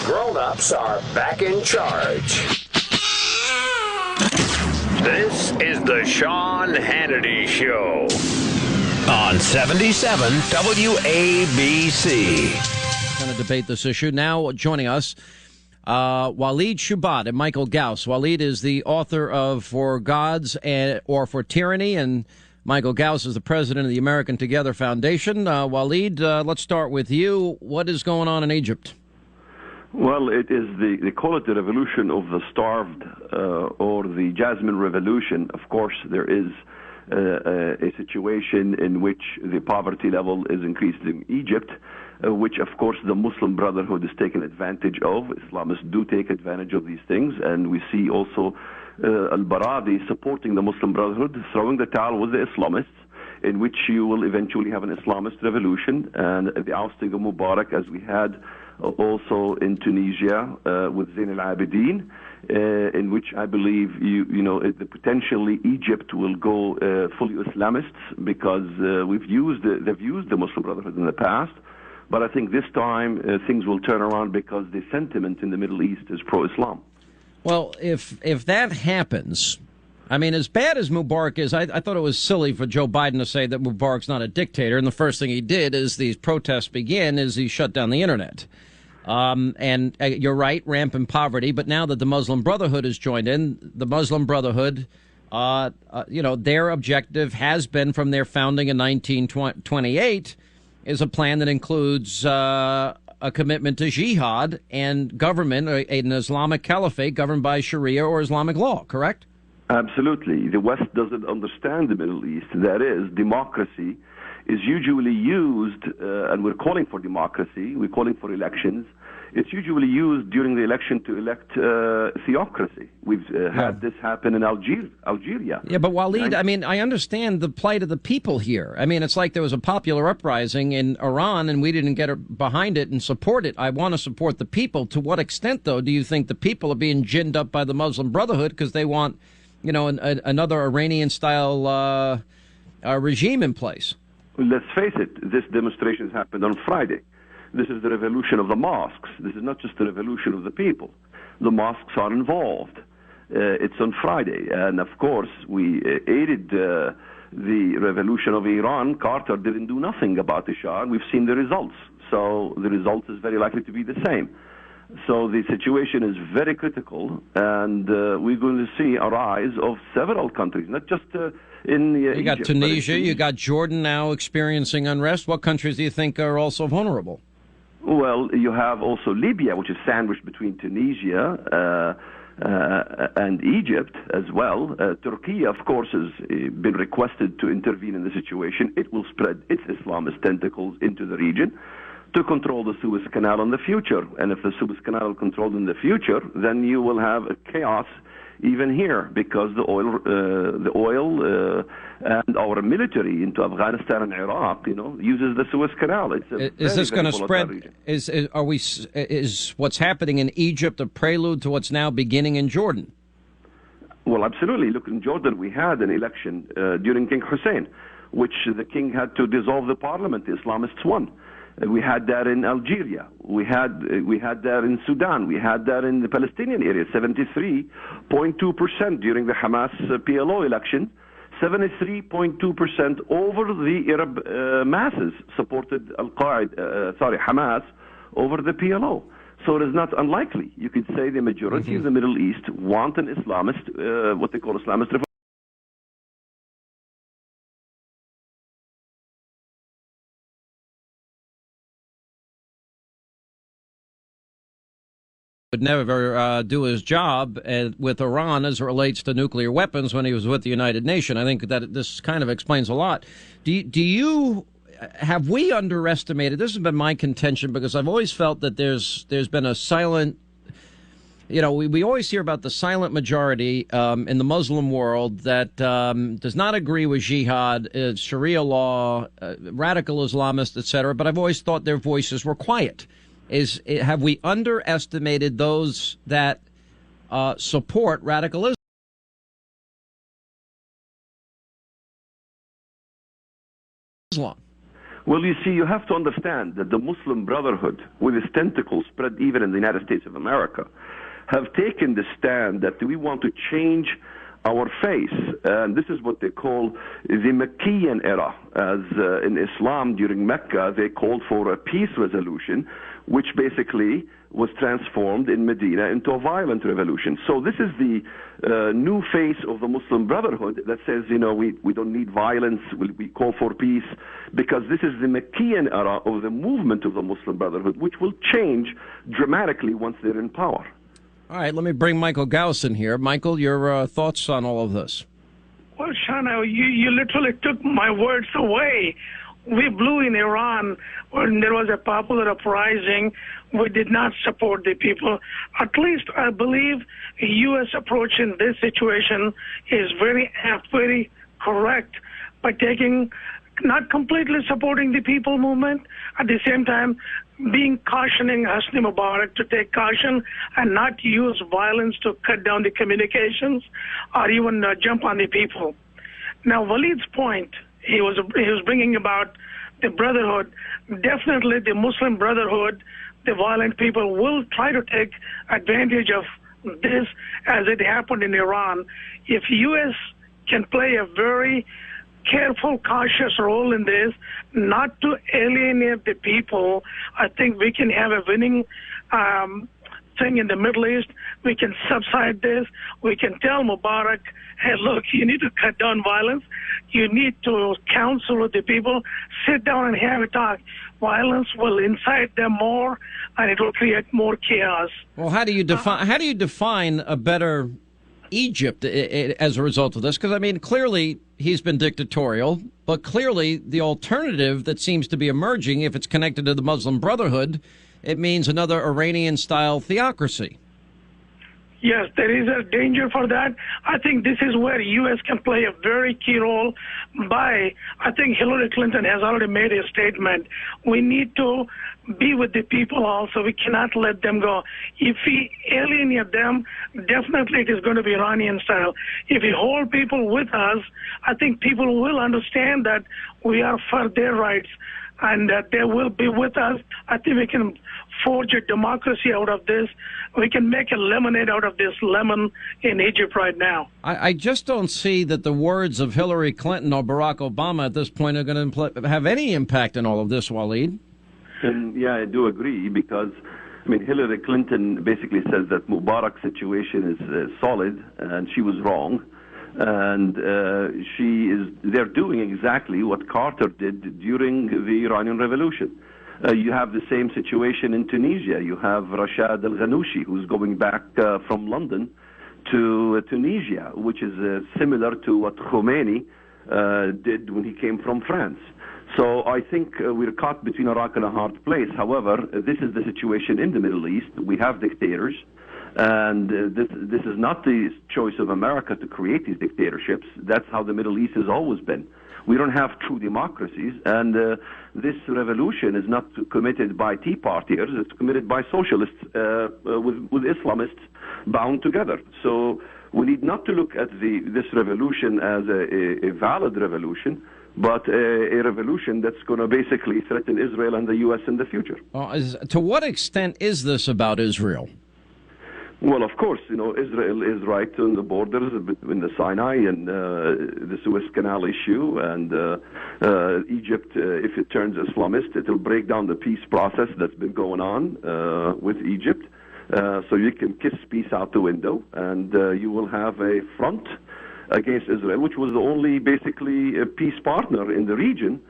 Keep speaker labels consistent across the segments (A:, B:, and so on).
A: grown-ups are back in charge. This is the Sean Hannity Show on 77 WABC.
B: Going to debate this issue. Now joining us, Walid Shoebat and Michael Gauss. Walid is the author of For Gods or For Tyranny, and Michael Gauss is the president of the American Together Foundation. Walid, let's start with you. What is going on in Egypt?
C: Well, it is they call it the revolution of the starved or the Jasmine Revolution. Of course, there is a situation in which the poverty level is increased in Egypt, which, of course, the Muslim Brotherhood is taking advantage of. Islamists do take advantage of these things, and we see also Al-Baradi supporting the Muslim Brotherhood, throwing the towel with the Islamists, in which you will eventually have an Islamist revolution and the ousting of Mubarak, as we had also in Tunisia with Zain al-Abidin, in which I believe potentially Egypt will go fully Islamists, because they've used the Muslim Brotherhood in the past. But I think this time things will turn around, because the sentiment in the Middle East is pro-Islam.
B: Well, if that happens, I mean, as bad as Mubarak is, I thought it was silly for Joe Biden to say that Mubarak's not a dictator. And the first thing he did as these protests began is he shut down the Internet. And you're right, rampant poverty. But now that the Muslim Brotherhood has joined in, the Muslim Brotherhood, their objective has been from their founding in 1928 is a plan that includes a commitment to jihad and government, an Islamic caliphate governed by Sharia or Islamic law, correct?
C: Absolutely. The West doesn't understand the Middle East. That is, democracy is usually used, and we're calling for democracy, we're calling for elections. It's usually used during the election to elect theocracy. We've had this happen in Algeria.
B: Yeah, but Walid, I mean, I understand the plight of the people here. I mean, it's like there was a popular uprising in Iran, and we didn't get behind it and support it. I want to support the people. To what extent, though, do you think the people are being ginned up by the Muslim Brotherhood because they want, another Iranian-style regime in place?
C: Let's face it, this demonstration happened on Friday. This is the revolution of the mosques. This is not just the revolution of the people. The mosques are involved. It's on Friday. And, of course, we aided the revolution of Iran. Carter didn't do nothing about the Shah, and we've seen the results. So the result is very likely to be the same. So the situation is very critical, and we're going to see a rise of several countries, not just in
B: You got
C: Egypt,
B: Tunisia, you got Jordan now experiencing unrest. What countries do you think are also vulnerable?
C: Well, you have also Libya, which is sandwiched between Tunisia and Egypt as well. Turkey, of course, has been requested to intervene in the situation. It will spread its Islamist tentacles into the region to control the Suez Canal in the future. And if the Suez Canal is controlled in the future, then you will have a chaos even here, because the oil and our military into Afghanistan and Iraq, uses the Suez Canal.
B: Is this going to spread? Is what's happening in Egypt a prelude to what's now beginning in Jordan?
C: Well, absolutely. Look, in Jordan, we had an election during King Hussein, which the king had to dissolve the parliament. The Islamists won. We had that in Algeria. We had that in Sudan. We had that in the Palestinian area, 73.2% during the Hamas PLO election. 73.2% over the Arab masses supported Hamas over the PLO. So it is not unlikely. You could say the majority of the Middle East want an Islamist, what they call Islamist revolution.
B: Would never do his job with Iran as it relates to nuclear weapons when he was with the United Nations. I think that this kind of explains a lot. Have we underestimated? This has been my contention, because I've always felt that there's been a silent, we always hear about the silent majority in the Muslim world that does not agree with jihad, Sharia law, radical Islamists, etc. But I've always thought their voices were quiet. Have we underestimated those that support radicalism?
C: Islam. Well, you see, you have to understand that the Muslim Brotherhood, with its tentacles spread even in the United States of America, have taken the stand that we want to change our face. And this is what they call the Meccan era. As in Islam, during Mecca, they called for a peace resolution, which basically was transformed in Medina into a violent revolution. So this is the new face of the Muslim Brotherhood that says, we don't need violence, we call for peace, because this is the Meccan era of the movement of the Muslim Brotherhood, which will change dramatically once they're in power.
B: All right, let me bring Michael Gauss in here. Michael, your thoughts on all of this?
D: Well, Shana, you literally took my words away. We blew in Iran when there was a popular uprising. We did not support the people. At least I believe the U.S. approach in this situation is very apt, very correct, by not completely supporting the people movement, at the same time cautioning Hosni Mubarak to take caution and not use violence to cut down the communications or even jump on the people. Now, Walid's point, he was bringing about the Brotherhood. Definitely the Muslim Brotherhood, the violent people will try to take advantage of this as it happened in Iran. If U.S. can play a very careful, cautious role in this, not to alienate the people, I think we can have a winning thing in the Middle East. We can subside this. We can tell Mubarak, hey, look, you need to cut down violence. You need to counsel with the people, sit down and have a talk. Violence will incite them more, and it will create more chaos.
B: Well, how do you define a better Egypt as a result of this? Because, I mean, clearly he's been dictatorial, but clearly the alternative that seems to be emerging, if it's connected to the Muslim Brotherhood, it means another Iranian-style theocracy.
D: Yes, there is a danger for that. I think this is where U.S. can play a very key role I think Hillary Clinton has already made a statement. We need to be with the people also. We cannot let them go. If we alienate them, definitely it is going to be Iranian style. If we hold people with us, I think people will understand that we are for their rights and that they will be with us. I think we can forge a democracy out of this. We can make a lemonade out of this lemon in Egypt right now.
B: I just don't see that the words of Hillary Clinton or Barack Obama at this point are going to have any impact in all of this, Walid.
C: And yeah, I do agree, because Hillary Clinton basically says that Mubarak's situation is solid, and she was wrong. And they're doing exactly what Carter did during the Iranian Revolution. You have the same situation in Tunisia. You have Rashad al-Ghanouchi, who's going back from London to Tunisia, which is similar to what Khomeini did when he came from France. So I think we're caught between a rock and a hard place. However, this is the situation in the Middle East. We have dictators, and this is not the choice of America to create these dictatorships. That's how the Middle East has always been. We don't have true democracies, and this revolution is not committed by Tea Partiers. It's committed by socialists with Islamists bound together. So we need not to look at this revolution as a valid revolution, but a revolution that's going to basically threaten Israel and the U.S. in the future.
B: To what extent is this about Israel?
C: Well, of course, Israel is right on the borders between the Sinai and the Suez Canal issue, and Egypt, if it turns Islamist, it will break down the peace process that's been going on with Egypt. So you can kiss peace out the window, and you will have a front against Israel, which was the only basically peace partner in the region,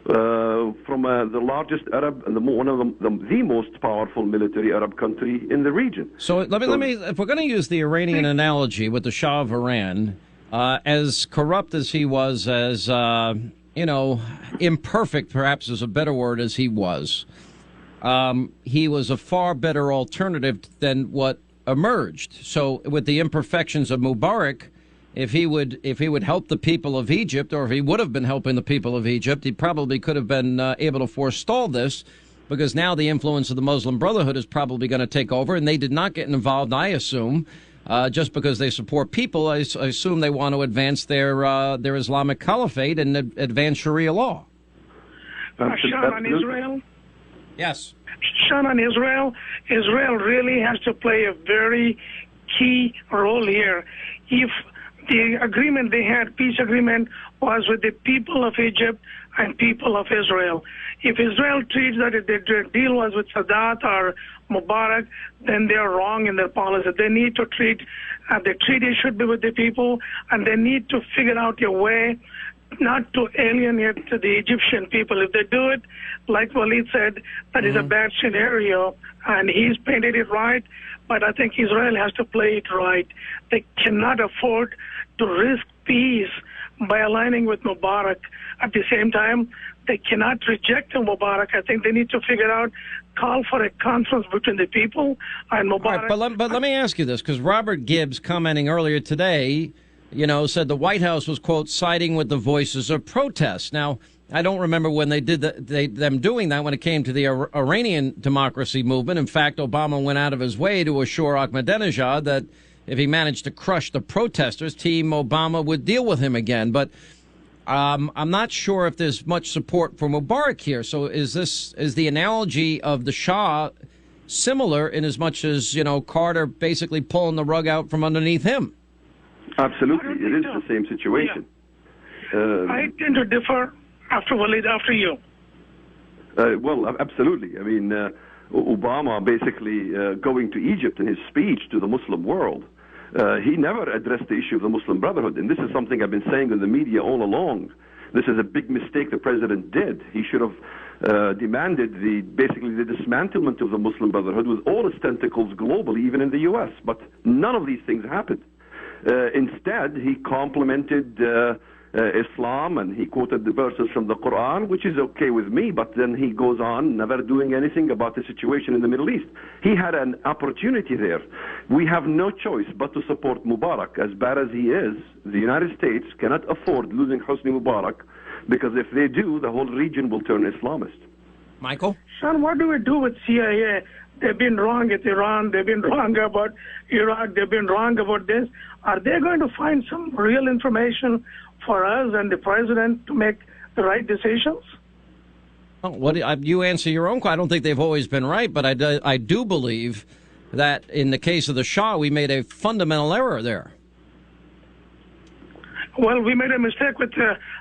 C: from the largest Arab and one of the most powerful military Arab country in the region.
B: So let me if we're going to use the Iranian analogy with the Shah of Iran, as corrupt as he was, as imperfect perhaps is a better word, as he was a far better alternative than what emerged. So with the imperfections of Mubarak, if he would help the people of Egypt, or if he would have been helping the people of Egypt, he probably could have been able to forestall this, because now the influence of the Muslim Brotherhood is probably going to take over, and they did not get involved, I assume, just because they support people. I assume they want to advance their Islamic caliphate and advance Sharia law.
D: Sean, on Israel.
B: Yes.
D: Sean, on Israel. Israel really has to play a very key role here. If the agreement they had, peace agreement, was with the people of Egypt and people of Israel. If Israel treats that the deal was with Sadat or Mubarak, then they are wrong in their policy. They need to treat, the treaty should be with the people, and they need to figure out a way not to alienate the Egyptian people. If they do it, like Walid said, that is a bad scenario, and he's painted it right, but I think Israel has to play it right. They cannot afford to risk peace by aligning with Mubarak. At the same time, they cannot reject Mubarak. I think they need to figure out, call for a conference between the people and Mubarak.
B: All right, but let me ask you this, because Robert Gibbs, commenting earlier today, said the White House was, quote, siding with the voices of protest. Now, I don't remember when they did them doing that when it came to the Iranian democracy movement. In fact, Obama went out of his way to assure Ahmadinejad that if he managed to crush the protesters, Team Obama would deal with him again. But I'm not sure if there's much support for Mubarak here. So is the analogy of the Shah similar in as much as, Carter basically pulling the rug out from underneath him?
C: Absolutely. It is the same situation.
D: Yeah. I tend to differ after Walid, after you.
C: Well, absolutely. I mean, Obama basically going to Egypt in his speech to the Muslim world, he never addressed the issue of the Muslim Brotherhood. And this is something I've been saying in the media all along. This is a big mistake the president did. He should have demanded basically the dismantlement of the Muslim Brotherhood with all its tentacles globally, even in the U.S. But none of these things happened. Instead, he complimented Islam, and he quoted the verses from the Quran, which is okay with me, but then he goes on never doing anything about the situation in the Middle East. He had an opportunity there. We have no choice but to support Mubarak. As bad as he is, the United States cannot afford losing Hosni Mubarak, because if they do, the whole region will turn Islamist.
B: Michael?
D: Sean, what do we do with CIA? They've been wrong at Iran. They've been wrong about Iraq. They've been wrong about this. Are they going to find some real information for us and the president to make the right decisions?
B: Well, you answer your own question. I don't think they've always been right, but I do believe that in the case of the Shah, we made a fundamental error there.
D: Well, we made a mistake with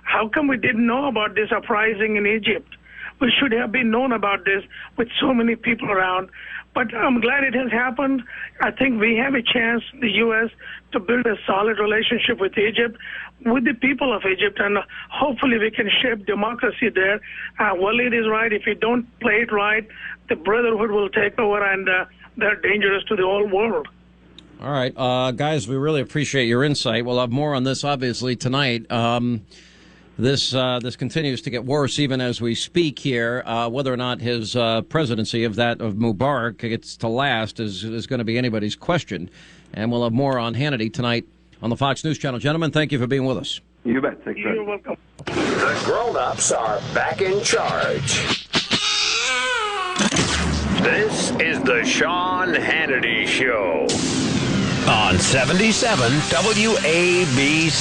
D: how come we didn't know about this uprising in Egypt? We should have been known about this with so many people around. But I'm glad it has happened. I think we have a chance, the U.S., to build a solid relationship with Egypt, with the people of Egypt, and hopefully we can shape democracy there. Walid is right. If we don't play it right, the Brotherhood will take over, and they're dangerous to the whole world.
B: All right, guys, we really appreciate your insight. We'll have more on this, obviously, tonight. This continues to get worse even as we speak here. Whether or not his presidency of Mubarak gets to last is going to be anybody's question. And we'll have more on Hannity tonight on the Fox News Channel. Gentlemen, thank you for being with us.
C: You bet. Thank you.
D: You're welcome.
A: The grown-ups are back in charge. This is the Sean Hannity Show on 77 WABC.